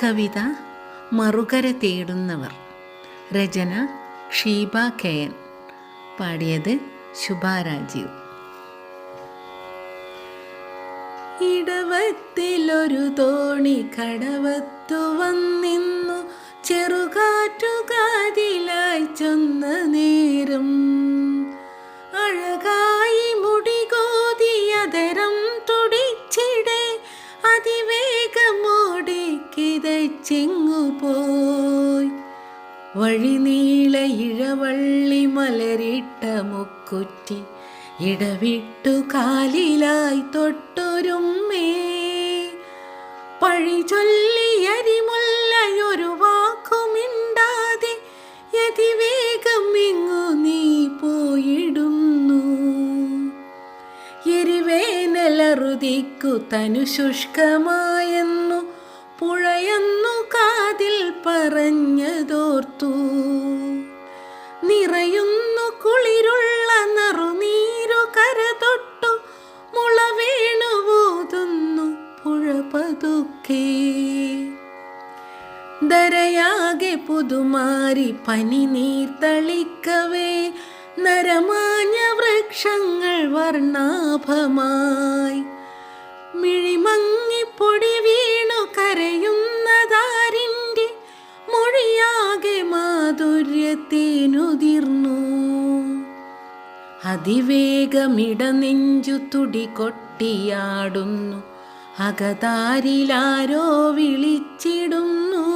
കവിത മറുകര തേടുന്നവർ. രചന ഷീബ കെയൻ. പാടിയത് ശുഭ രാജീവ്. ഇടവത്തിലൊരു തോണി കടവത്തു വന്നിന്നു, ചെറുകാറ്റുകാതിലായി ചെന്ന നേരം അഴകായി മുടികോതിയതരം തുടിച്ചിടെ അതിവേഗമോടി കിതച്ചെങ്ങുപോയി. വഴിനീള ഇഴവള്ളി മലരിട്ട മുക്കുറ്റി ഇടവിട്ടു കാലിലായി തൊട്ടൊരുമ്മേ. പഴി ചൊല്ലി അരിമുല്ലയൊരു വാക്കുമിണ്ടാതെ യതിവേഗം എങ്ങു നീ പോയിടുന്നു. എരിവേനലറുതിക്കു തനു ശുഷ്കമായെന്നു പുഴയെന്നു കാതിൽ പറഞ്ഞതോർത്തു. നിറയുന്നു കുളിരുള്ള നറുനീരു കരതൊട്ടു മുളവേണുവോതുന്നു പുഴ പതുക്കെ. ധരയാകെ പുതുമാരി പനി നീർ തളിക്കവേ നരമാഞ്ഞ വൃക്ഷങ്ങൾ വർണ്ണാഭമായി. മിഴിമങ്ങി പൊടി വീണു കരയുന്നതാരിൻ്റെ മൊഴിയാകെ മാധുര്യത്തേനുതിർന്നു. അതിവേഗമിടനെഞ്ചു തുടി കൊട്ടിയാടുന്നു, അകതാരിലാരോ വിളിച്ചിടുന്നു.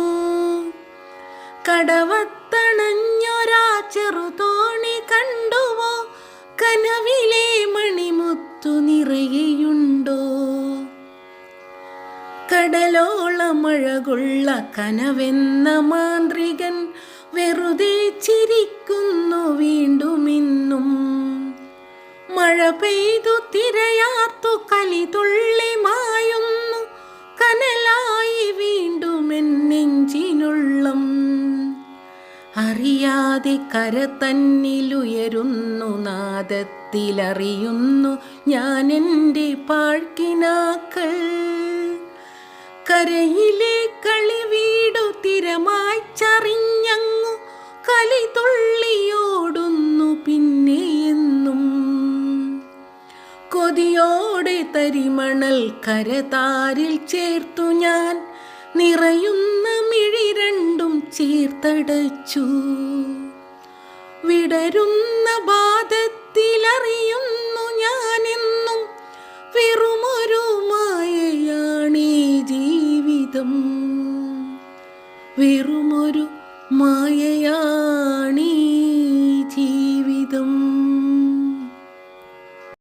കടവത്തണഞ്ഞൊരാ ചെറുതോണി കണ്ടുവോ, കനവിലെ മണിമുത്തു നിറയുണ്ടോ? കടലോളമഴകുള്ള കനവെന്ന മാന്ത്രികൻ വെറുതെ ചിരിക്കുന്നു വീണ്ടുമിന്നും. മഴ പെയ്തു തിരയാർത്തു കലിതുള്ളി മായുന്നു, കനലായി വീണ്ടുമെൻ നെഞ്ചിനുള്ളം. അറിയാതെ കര തന്നിലുയരുന്നു നാദത്തിലറിയുന്നു ഞാൻ എൻ്റെ പാഴ്ക്കിനാക്കൾ. കരയിലെ കളിവീടു തിരമായ്ച്ചറിഞ്ഞങ്ങു കലിതുള്ളിയോടുന്നു പിന്നെയെന്നും. കൊതിയോടെ തരിമണൽ കരതാരിൽ ചേർത്തു ഞാൻ നിറയുന്ന മിഴി രണ്ടും ചേർത്തടച്ചു. വിടരുന്ന ബാധത്തിലറിയുന്നു ഞാനെന്നും വെറുമൊരു മായയാണീ ജീവിതം, വെറുമൊരു മായയാ.